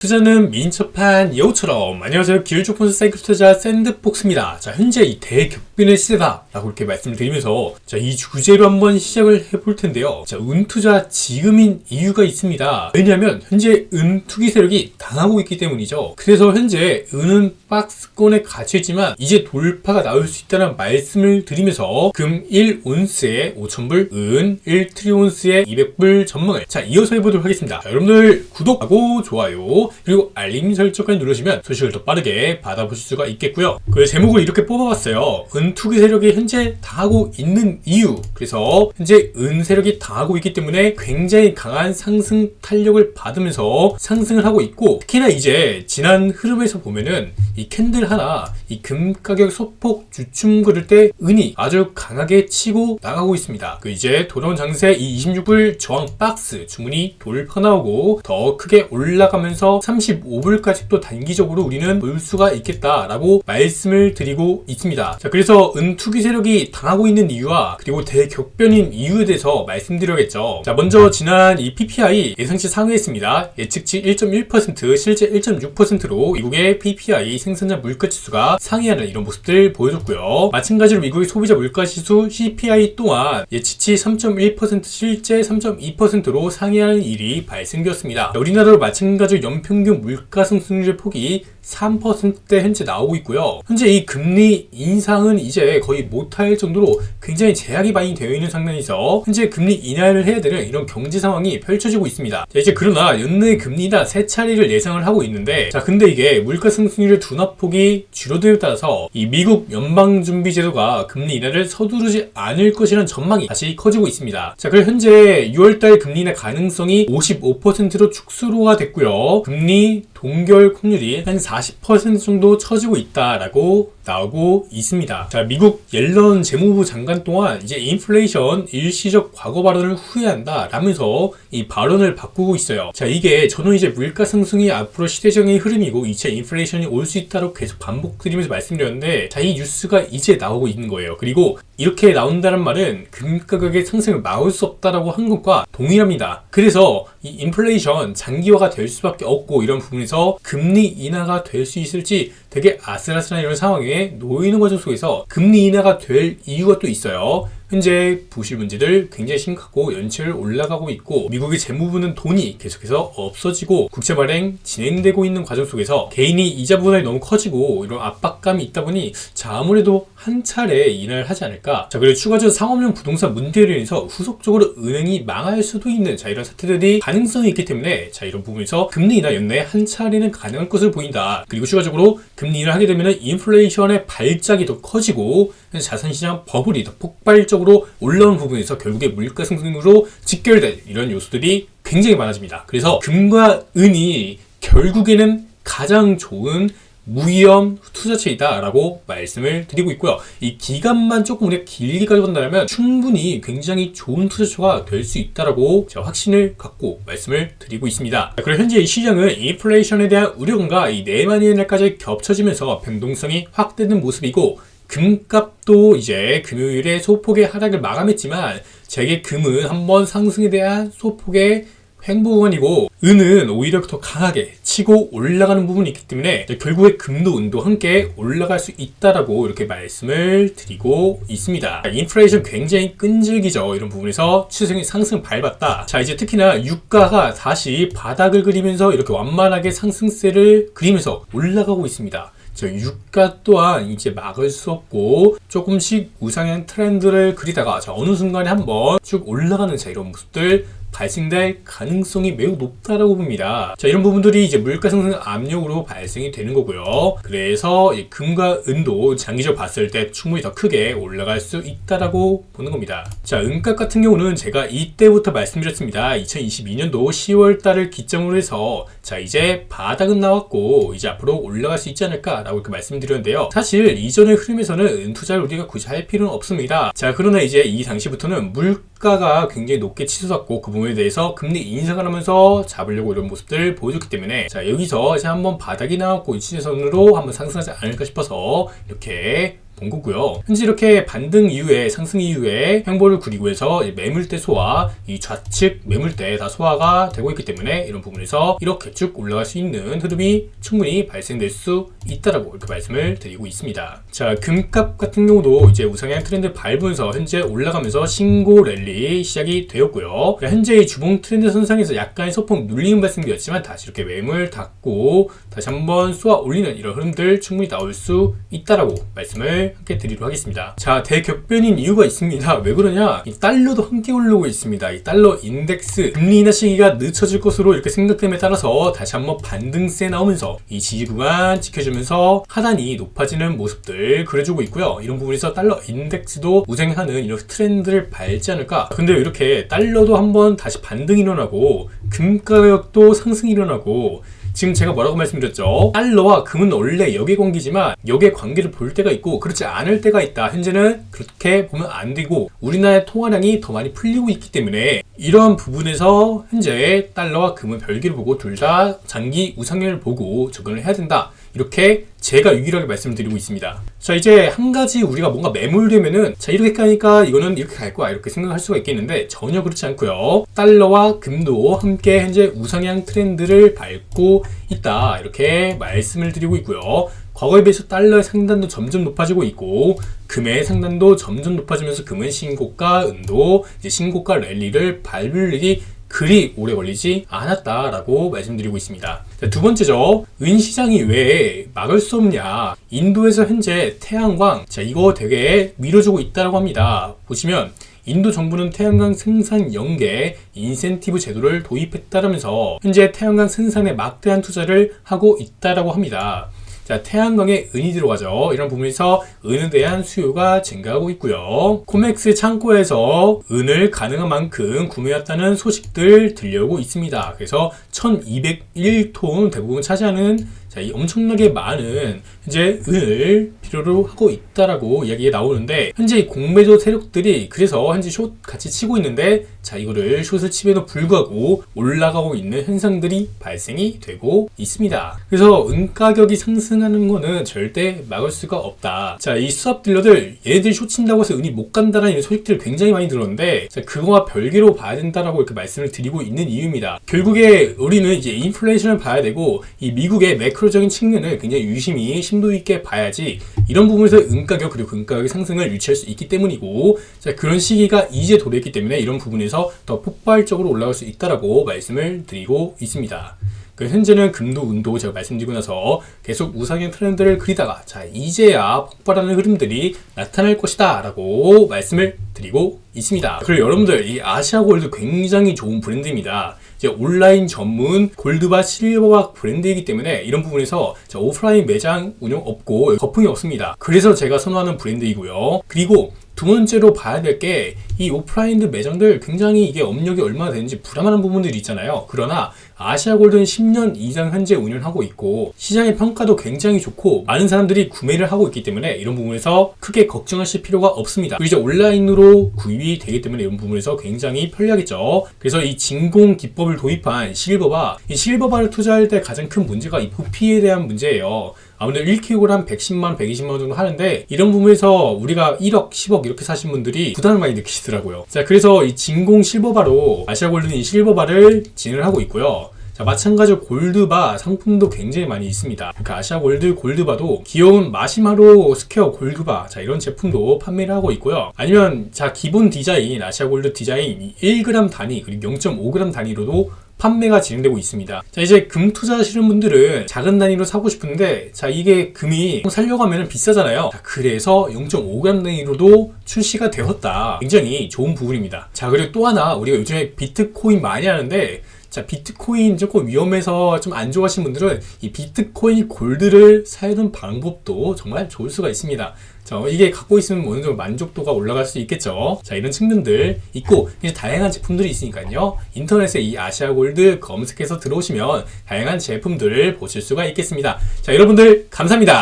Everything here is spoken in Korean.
투자는 민첩한 여우처럼. 안녕하세요. 길쭉폰수 사이클 투자 샌드폭스입니다. 자, 현재 이 대격변의 시대다 라고 이렇게 말씀을 드리면서 자, 이 주제로 한번 시작을 해볼 텐데요. 자, 은투자 지금인 이유가 있습니다. 왜냐하면 현재 은투기 세력이 당하고 있기 때문이죠. 그래서 현재 은은 박스권에 갇혀있지만 이제 돌파가 나올 수 있다는 말씀을 드리면서 금 1온스에 5,000불, 은 1트리온스에 200불 전망을 자, 이어서 해보도록 하겠습니다. 자, 여러분들 구독하고 좋아요 그리고 알림 설정까지 누르시면 소식을 더 빠르게 받아보실 수가 있겠고요. 그 제목을 이렇게 뽑아봤어요. 은 투기 세력이 현재 당하고 있는 이유. 그래서 현재 은 세력이 당하고 있기 때문에 굉장히 강한 상승 탄력을 받으면서 상승을 하고 있고, 특히나 이제 지난 흐름에서 보면은 이 캔들 하나 이 금 가격 소폭 주춤 그릴 때 은이 아주 강하게 치고 나가고 있습니다. 그 이제 돌아온 장세 이 26불 저항 박스 주문이 돌파 나오고 더 크게 올라가면서 35불까지 또 단기적으로 우리는 볼 수가 있겠다라고 말씀을 드리고 있습니다. 자, 그래서 은 투기 세력이 당하고 있는 이유와 그리고 대격변인 이유에 대해서 말씀드려야겠죠. 자, 먼저 지난 이 PPI 예상치 상회했습니다. 예측치 1.1%, 실제 1.6%로 미국의 PPI 생산자 물가지수가 상회하는 이런 모습들 보여줬고요. 마찬가지로 미국의 소비자 물가지수 CPI 또한 예측치 3.1%, 실제 3.2%로 상회하는 일이 발생되었습니다. 우리나라로 마찬가지로 연평균 물가 상승률의 폭이 3%대 현재 나오고 있고요. 현재 이 금리 인상은 이제 거의 못할 정도로 굉장히 제약이 많이 되어 있는 상황에서 현재 금리 인하를 해야 되는 이런 경제 상황이 펼쳐지고 있습니다. 자, 이제 그러나 연내 금리 인하 세 차례를 예상을 하고 있는데, 자, 근데 이게 물가 상승률의 둔화폭이 줄어듦에 따라서 이 미국 연방준비제도가 금리 인하를 서두르지 않을 것이라는 전망이 다시 커지고 있습니다. 자, 그리고 현재 6월달 금리 인하 가능성이 55%로 축소가 됐고요. 금리 동결 확률이 한 40% 정도 처지고 있다라고 나오고 있습니다. 자, 미국 옐런 재무부 장관 또한 이제 인플레이션 일시적 과거 발언을 후회한다 라면서 이 발언을 바꾸고 있어요. 자, 이게 저는 이제 물가 상승이 앞으로 시대적인 흐름이고 2차 인플레이션이 올 수 있다고 계속 반복드리면서 말씀드렸는데, 자, 이 뉴스가 이제 나오고 있는 거예요. 그리고 이렇게 나온다는 말은 금 가격의 상승을 막을 수 없다라고 한 것과 동일합니다. 그래서 이 인플레이션 장기화가 될 수밖에 없고, 이런 부분에서 금리 인하가 될 수 있을지 되게 아슬아슬한 이런 상황에 놓이는 과정 속에서 금리 인하가 될 이유가 또 있어요. 현재 부실 문제들 굉장히 심각하고 연체율 올라가고 있고, 미국의 재무부는 돈이 계속해서 없어지고 국채 발행 진행되고 있는 과정 속에서 개인이 이자 부담이 너무 커지고 이런 압박감이 있다 보니 자, 아무래도 한 차례 인하를 하지 않을까. 자, 그리고 추가적으로 상업용 부동산 문제로 인해서 후속적으로 은행이 망할 수도 있는 자, 이런 사태들이 가능성이 있기 때문에 자, 이런 부분에서 금리 인하 연내 한 차례는 가능할 것으로 보인다. 그리고 추가적으로 금리 인하를 하게 되면 인플레이션의 발작이 더 커지고 자산시장 버블이 더 폭발적으로 올라온 부분에서 결국에 물가 상승으로 직결된 이런 요소들이 굉장히 많아집니다. 그래서 금과 은이 결국에는 가장 좋은 무위험 투자처이다 라고 말씀을 드리고 있고요. 이 기간만 조금 우리가 길게 가져본다면 충분히 굉장히 좋은 투자처가 될 수 있다라고 제가 확신을 갖고 말씀을 드리고 있습니다. 그리고 현재 이 시장은 인플레이션에 대한 우려감과 이 내만의 날까지 겹쳐지면서 변동성이 확대된 모습이고, 금값도 이제 금요일에 소폭의 하락을 마감했지만 제게 금은 한번 상승에 대한 소폭의 횡보원이고, 은은 오히려 더 강하게 치고 올라가는 부분이 있기 때문에 결국에 금도 은도 함께 올라갈 수 있다라고 이렇게 말씀을 드리고 있습니다. 인플레이션 굉장히 끈질기죠. 이런 부분에서 추세적인 상승 밟았다. 자, 이제 특히나 유가가 다시 바닥을 그리면서 이렇게 완만하게 상승세를 그리면서 올라가고 있습니다. 유가 또한 이제 막을 수 없고 조금씩 우상향 트렌드를 그리다가 자, 어느 순간에 한번 쭉 올라가는 자, 이런 모습들 발생될 가능성이 매우 높다라고 봅니다. 자, 이런 부분들이 이제 물가 상승 압력으로 발생이 되는 거고요. 그래서 이 금과 은도 장기적으로 봤을 때 충분히 더 크게 올라갈 수 있다라고 보는 겁니다. 자, 은값 같은 경우는 제가 이때부터 말씀드렸습니다. 2022년도 10월 달을 기점으로 해서 자, 이제 바닥은 나왔고 이제 앞으로 올라갈 수 있지 않을까라고 이렇게 말씀드렸는데요. 사실 이전의 흐름에서는 은 투자를 우리가 굳이 할 필요는 없습니다. 자, 그러나 이제 이 당시부터는 물가가 굉장히 높게 치솟았고 그 부분에 대해서 금리 인상을 하면서 잡으려고 이런 모습들을 보여줬기 때문에 자, 여기서 이제 한번 바닥이 나왔고 이 추세선으로 한번 상승하지 않을까 싶어서 이렇게 본 거고요. 현재 이렇게 반등 이후에 상승 이후에 횡보를 그리고 해서 매물대 소화, 이 좌측 매물대 다 소화가 되고 있기 때문에 이런 부분에서 이렇게 쭉 올라갈 수 있는 흐름이 충분히 발생될 수 있다라고 이렇게 말씀을 드리고 있습니다. 자, 금값 같은 경우도 이제 우상향 트렌드 밟으면서 현재 올라가면서 신고 랠리 시작이 되었고요. 현재 이 주봉 트렌드 선상에서 약간의 소폭 눌림은 발생되었지만 다시 이렇게 매물 닫고 다시 한번 쏘아 올리는 이런 흐름들 충분히 나올 수 있다라고 말씀을 함께 드리도록 하겠습니다. 자, 대격변인 이유가 있습니다. 왜 그러냐? 이 달러도 함께 오르고 있습니다. 이 달러 인덱스 금리 인하 시기가 늦춰질 것으로 이렇게 생각됨에 따라서 다시 한번 반등세 나오면서 이 지지 구간 지켜주면서 하단이 높아지는 모습들 그려주고 있고요. 이런 부분에서 달러 인덱스도 우상향하는 이런 트렌드를 밟지 않을까? 근데 이렇게 달러도 한번 다시 반등이 일어나고 금 가격도 상승이 일어나고 지금 제가 뭐라고 말씀드렸죠? 달러와 금은 원래 역의 관계지만 역의 관계를 볼 때가 있고 그렇지 않을 때가 있다. 현재는 그렇게 보면 안 되고 우리나라의 통화량이 더 많이 풀리고 있기 때문에 이러한 부분에서 현재 달러와 금은 별개로 보고 둘 다 장기 우상향을 보고 접근을 해야 된다. 이렇게 제가 유일하게 말씀드리고 있습니다. 자, 이제 한 가지 우리가 뭔가 매몰되면은 자, 이렇게 가니까 이거는 이렇게 갈 거야 이렇게 생각할 수가 있겠는데 전혀 그렇지 않고요. 달러와 금도 함께 현재 우상향 트렌드를 밟고 있다 이렇게 말씀을 드리고 있고요. 과거에 비해서 달러의 상단도 점점 높아지고 있고 금의 상단도 점점 높아지면서 금은 신고가, 은도 이제 신고가 랠리를 밟을 일이 그리 오래 걸리지 않았다라고 말씀드리고 있습니다. 자, 두 번째죠. 은 시장이 왜 막을 수 없냐. 인도에서 현재 태양광, 자, 이거 되게 밀어주고 있다고 합니다. 보시면 인도 정부는 태양광 생산 연계 인센티브 제도를 도입했다라면서 현재 태양광 생산에 막대한 투자를 하고 있다라고 합니다. 자, 태양광에 은이 들어가죠. 이런 부분에서 은에 대한 수요가 증가하고 있고요. 코맥스 창고에서 은을 가능한 만큼 구매했다는 소식들 들려오고 있습니다. 그래서 1201톤 대부분 차지하는 자, 이 엄청나게 많은 이제 은을 필요로 하고 있다라고 이야기가 나오는데 현재 이 공매도 세력들이 그래서 현재 숏 같이 치고 있는데 자, 이거를 숏을 침에도 불구하고 올라가고 있는 현상들이 발생이 되고 있습니다. 그래서 은 가격이 상승하는 거는 절대 막을 수가 없다. 자, 이 수압 딜러들 얘네들이 숏 친다고 해서 은이 못 간다라는 소식들을 굉장히 많이 들었는데 자, 그거와 별개로 봐야 된다라고 이렇게 말씀을 드리고 있는 이유입니다. 결국에 우리는 이제 인플레이션을 봐야 되고 이 미국의 매크로적인 측면을 굉장히 유심히 심도 있게 봐야지 이런 부분에서 은가격 그리고 금가격의 상승을 유치할 수 있기 때문이고 자, 그런 시기가 이제 도래했기 때문에 이런 부분에서 더 폭발적으로 올라갈 수 있다라고 말씀을 드리고 있습니다. 현재는 금도 은도 제가 말씀드리고 나서 계속 우상향 트렌드를 그리다가 자, 이제야 폭발하는 흐름들이 나타날 것이다 라고 말씀을 드리고 있습니다. 그리고 여러분들 이 아시아골드 굉장히 좋은 브랜드입니다. 이제 온라인 전문 골드바 실버바 브랜드이기 때문에 이런 부분에서 오프라인 매장 운영 없고 거품이 없습니다. 그래서 제가 선호하는 브랜드이고요. 그리고 두 번째로 봐야 될 게 이 오프라인 매장들 굉장히 이게 업력이 얼마나 되는지 불안한 부분들이 있잖아요. 그러나 아시아골드는 10년 이상 현재 운영하고 있고 시장의 평가도 굉장히 좋고 많은 사람들이 구매를 하고 있기 때문에 이런 부분에서 크게 걱정하실 필요가 없습니다. 그리고 이제 온라인으로 구입이 되기 때문에 이런 부분에서 굉장히 편리하겠죠. 그래서 이 진공 기법을 도입한 실버바, 이 실버바를 투자할 때 가장 큰 문제가 이 부피에 대한 문제예요. 아무래도 1kg 110만, 120만 원 정도 하는데 이런 부분에서 우리가 1억, 10억 이렇게 사신 분들이 부담을 많이 느끼시더라고요. 자, 그래서 이 진공 실버바로 아시아골드는 이 실버바를 진행을 하고 있고요. 자, 마찬가지로 골드바 상품도 굉장히 많이 있습니다. 그러니까 아시아골드 골드바도 귀여운 마시마로 스퀘어 골드바 자, 이런 제품도 판매를 하고 있고요. 아니면 자, 기본 디자인 아시아골드 디자인 1g 단위 그리고 0.5g 단위로도 판매가 진행되고 있습니다. 자, 이제 금 투자하시는 분들은 작은 단위로 사고 싶은데 자, 이게 금이 살려고 하면 비싸잖아요. 자, 그래서 0.5g 단위로도 출시가 되었다. 굉장히 좋은 부분입니다. 자, 그리고 또 하나 우리가 요즘에 비트코인 많이 하는데 자, 비트코인 조금 위험해서 좀 안 좋아하시는 분들은 이 비트코인 골드를 사는 방법도 정말 좋을 수가 있습니다. 자, 이게 갖고 있으면 어느 정도 만족도가 올라갈 수 있겠죠. 자, 이런 측면들 있고 이제 다양한 제품들이 있으니까요. 인터넷에 이 아시아골드 검색해서 들어오시면 다양한 제품들을 보실 수가 있겠습니다. 자, 여러분들 감사합니다.